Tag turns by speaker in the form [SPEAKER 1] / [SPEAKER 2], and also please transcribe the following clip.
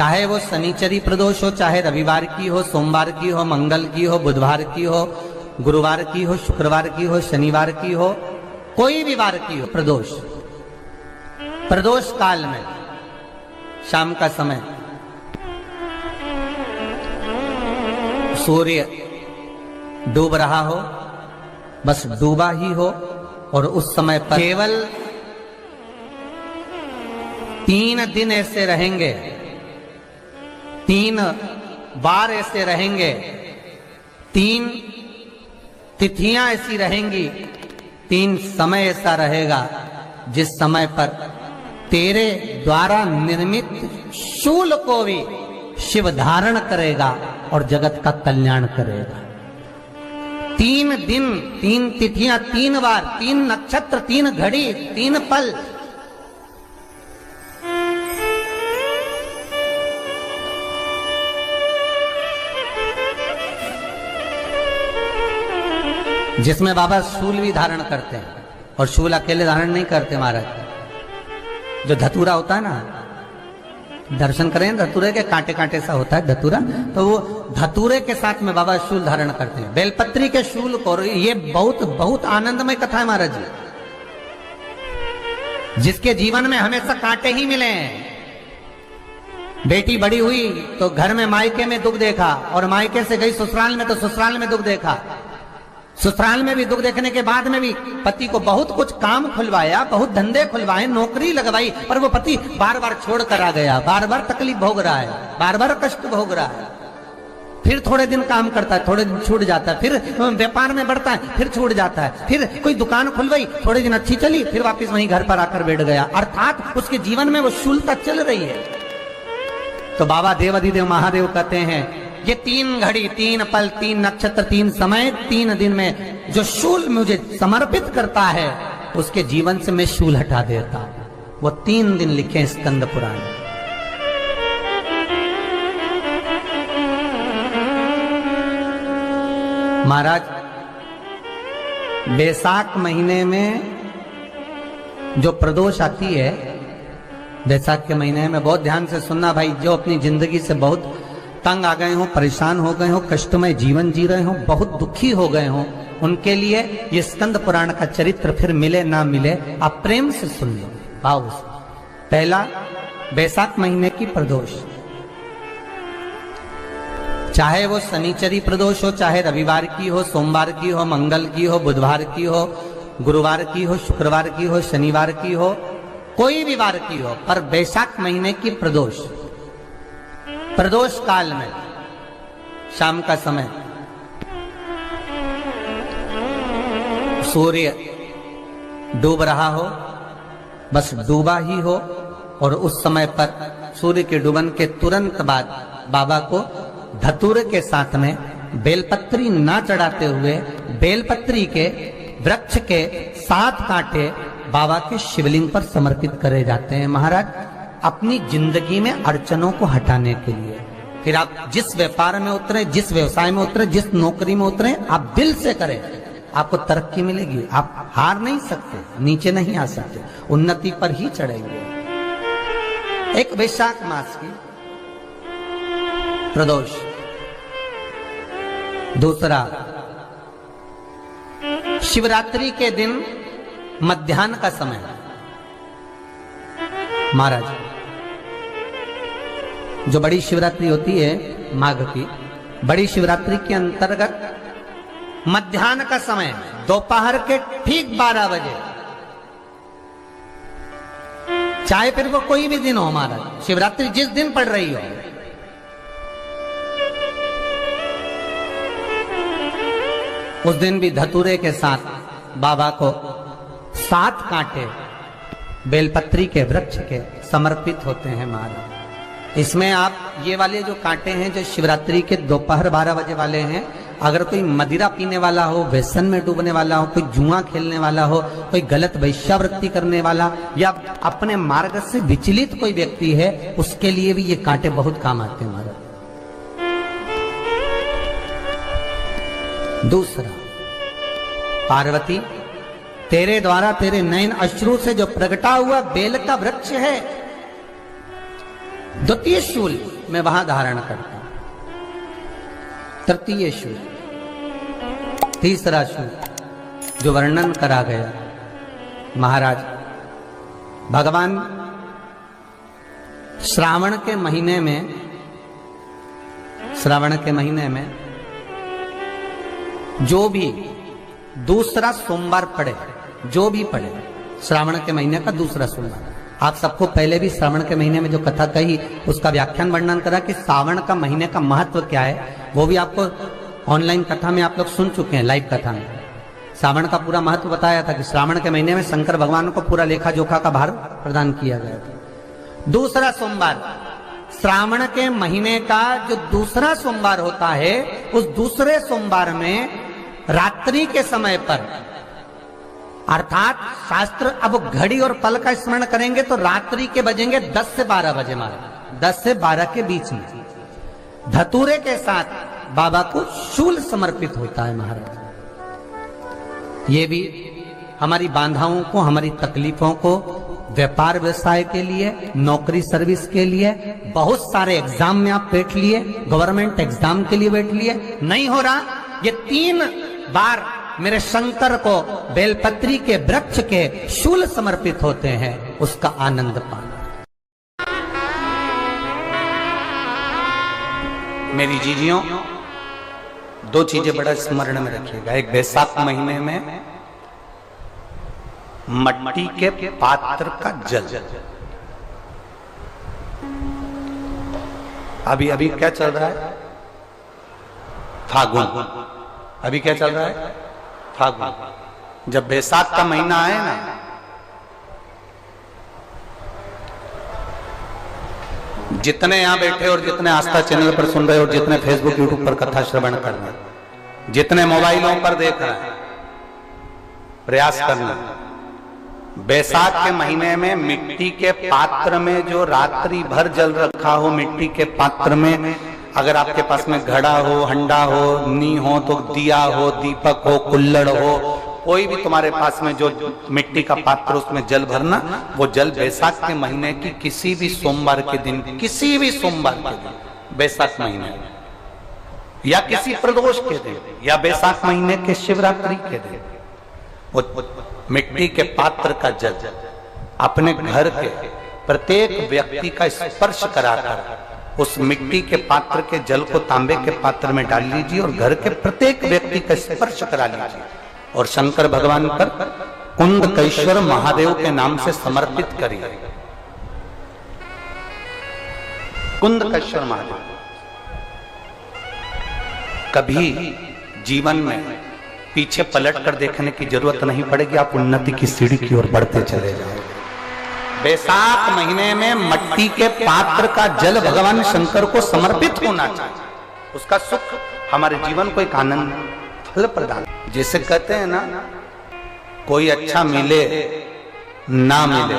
[SPEAKER 1] चाहे वो शनिचरी प्रदोष हो, चाहे रविवार की हो, सोमवार की हो, मंगल की हो, बुधवार की हो, गुरुवार की हो, शुक्रवार की हो, शनिवार की हो, कोई भी वार की हो प्रदोष, प्रदोष काल में शाम का समय सूर्य डूब रहा हो, बस डूबा ही हो, और उस समय पर केवल 3 दिन ऐसे रहेंगे, 3 बार ऐसे रहेंगे, 3 तिथियां ऐसी रहेंगी, 3 समय ऐसा रहेगा जिस समय पर तेरे द्वारा निर्मित शूल को भी शिव धारण करेगा और जगत का कल्याण करेगा। 3 दिन, 3 तिथियां, 3 बार, 3 नक्षत्र, 3 घड़ी, 3 पल, जिसमें बाबा शूल भी धारण करते हैं, और शूल अकेले धारण नहीं करते महाराज। जो धतूरा होता है ना, दर्शन करें धतूरे के, कांटे कांटे सा होता है धतूरा, तो वो धतूरे के साथ में बाबा शूल धारण करते हैं, बेलपत्री के शूल को। ये बहुत बहुत आनंदमय कथा है महाराज जी, जिसके जीवन में हमेशा कांटे ही मिले हैं। बेटी बड़ी हुई तो घर में मायके में दुख देखा, और मायके से गई ससुराल में तो ससुराल में दुख देखा। ससुराल में भी दुख देखने के बाद में भी पति को बहुत कुछ काम खुलवाया, बहुत धंधे खुलवाए, नौकरी लगवाई, पर वो पति बार बार छोड़ कर आ गया, बार बार तकलीफ भोग रहा है, बार बार कष्ट भोग रहा है। फिर थोड़े दिन काम करता है, थोड़े दिन छूट जाता है, फिर व्यापार में बढ़ता है, फिर छूट जाता है, फिर कोई दुकान खुलवाई, थोड़े दिन अच्छी चली, फिर वापस वहीं घर पर आकर बैठ गया। अर्थात उसके जीवन में वो शूलता चल रही है। तो बाबा देवाधिदेव महादेव कहते हैं, ये 3 घड़ी, 3 पल, 3 नक्षत्र, 3 समय, 3 दिन में जो शूल मुझे समर्पित करता है, उसके जीवन से मैं शूल हटा देता हूं। वो 3 दिन लिखे स्कंद पुराण। महाराज, बैसाख महीने में जो प्रदोष आती है, बैसाख के महीने में बहुत ध्यान से सुनना भाई, जो अपनी जिंदगी से बहुत तंग आ गए हो, परेशान हो गए हो, कष्टमय जीवन जी रहे हो, बहुत दुखी हो गए हो, उनके लिए ये स्कंद पुराण का चरित्र फिर मिले ना मिले, आप प्रेम से सुन लो, भाव से। पहला, बैसाख महीने की प्रदोष, चाहे वो शनिचरी प्रदोष हो, चाहे रविवार की हो, सोमवार की हो, मंगल की हो, बुधवार की हो, गुरुवार की हो, शुक्रवार की हो, शनिवार की हो, कोई भी वार की हो, पर बैसाख महीने की प्रदोष, प्रदोष काल में शाम का समय सूर्य डूब रहा हो, बस डूबा ही हो, और उस समय पर सूर्य के डूबन के तुरंत बाद बाबा को धतूरे के साथ में बेलपत्री ना चढ़ाते हुए बेलपत्री के वृक्ष के 7 कांटे बाबा के शिवलिंग पर समर्पित करे जाते हैं महाराज, अपनी जिंदगी में अड़चनों को हटाने के लिए। फिर आप जिस व्यापार में उतरे, जिस व्यवसाय में उतरे, जिस नौकरी में उतरे, आप दिल से करें, आपको तरक्की मिलेगी। आप हार नहीं सकते, नीचे नहीं आ सकते, उन्नति पर ही चढ़ेंगे। एक वैशाख मास की प्रदोष। दूसरा, शिवरात्रि के दिन मध्याह्न का समय महाराज, जो बड़ी शिवरात्रि होती है माघ की, बड़ी शिवरात्रि के अंतर्गत मध्याह्न का समय, दोपहर के ठीक 12 बजे, चाहे फिर वो कोई भी दिन हो महाराज, शिवरात्रि जिस दिन पड़ रही हो, उस दिन भी धतूरे के साथ बाबा को 7 कांटे बेलपत्री के वृक्ष के समर्पित होते हैं महाराज। इसमें आप ये वाले जो कांटे हैं, जो शिवरात्रि के दोपहर 12 बजे वाले हैं, अगर कोई मदिरा पीने वाला हो, व्यसन में डूबने वाला हो, कोई जुआ खेलने वाला हो, कोई गलत वैश्यावृत्ति करने वाला, या अपने मार्ग से विचलित कोई व्यक्ति है, उसके लिए भी ये कांटे बहुत काम आते हैं महाराज। दूसरा, पार्वती, तेरे द्वारा तेरे नयन अश्रु से जो प्रगटा हुआ बेल का वृक्ष है, द्वितीय शूल मैं वहां धारण करता हूं, तृतीय शूल, तीसरा शूल जो वर्णन करा गया महाराज भगवान श्रावण के महीने में जो भी दूसरा सोमवार पड़े, जो भी पड़े श्रावण के महीने का दूसरा सोमवार, आप सबको पहले भी श्रावण के महीने में जो कथा कही उसका व्याख्यान वर्णन करा कि श्रावण का महीने का महत्व क्या है, वो भी आपको ऑनलाइन कथा में आप लोग सुन चुके हैं, लाइव कथा में श्रावण का पूरा महत्व बताया था कि श्रावण के महीने में शंकर भगवान को पूरा लेखा जोखा का भार प्रदान किया गया था। दूसरा सोमवार, श्रावण के महीने का जो दूसरा सोमवार होता है, उस दूसरे सोमवार में रात्रि के समय पर, अर्थात शास्त्र अब घड़ी और पल का स्मरण करेंगे तो रात्रि के बजेंगे 10 से 12 बजे, मारे 10 से 12 के बीच में धतूरे के साथ बाबा को शूल समर्पित होता है महाराज। ये भी हमारी बाधाओं को, हमारी तकलीफों को, व्यापार व्यवसाय के लिए, नौकरी सर्विस के लिए, बहुत सारे एग्जाम में आप बैठ लिए, गवर्नमेंट एग्जाम के लिए बैठ लिए, नहीं हो रहा, ये 3 बार मेरे शंकर को बेलपत्री के वृक्ष के शूल समर्पित होते हैं, उसका आनंद पाना। मेरी जीजियों, 2 चीजें बड़ा स्मरण में रखिएगा। एक, बैसाख महीने में मट्टी के पात्र का जल, अभी क्या चल रहा है, फागुन, अभी क्या चल रहा है, फागुन। जब बैसाख का महीना आए ना, जितने यहां बैठे और जितने आस्था चैनल पर सुन रहे और जितने फेसबुक यूट्यूब पर कथा श्रवण कर रहे, जितने मोबाइलों पर देख रहे हैं, प्रयास करना, बैसाख के महीने में मिट्टी के पात्र में जो रात्रि भर जल रखा हो, मिट्टी के पात्र में, अगर आपके पास में घड़ा हो, हंडा हो, नी हो, तो दिया हो, दीपक हो, कुल्लड़ हो, कोई भी तुम्हारे पास में जो मिट्टी का पात्र, उसमें जल भरना। वो जल बैसाख के महीने की किसी भी सोमवार के दिन, किसी भी सोमवार के दिन, बैसाख महीने या किसी प्रदोष के दिन या बैसाख महीने के शिवरात्रि के दिन, वो मिट्टी के पात्र का जल अपने घर के प्रत्येक व्यक्ति का स्पर्श कराकर उस मिट्टी के पात्र के जल को तांबे के पात्र में डाल लीजिए और घर के प्रत्येक व्यक्ति का स्पर्श करा लीजिए और शंकर भगवान पर कुंदकेश्वर महादेव के नाम से समर्पित करिए। कुंदकेश्वर महादेव, कभी जीवन में पीछे पलट कर देखने की जरूरत नहीं पड़ेगी, आप उन्नति की सीढ़ी की ओर बढ़ते चले जाओगे। बैसाख महीने में मट्टी के पात्र का जल भगवान शंकर को समर्पित होना चाहिए, उसका सुख हमारे जीवन को एक आनंद फल प्रदान। जैसे कहते हैं ना, कोई अच्छा मिले ना मिले,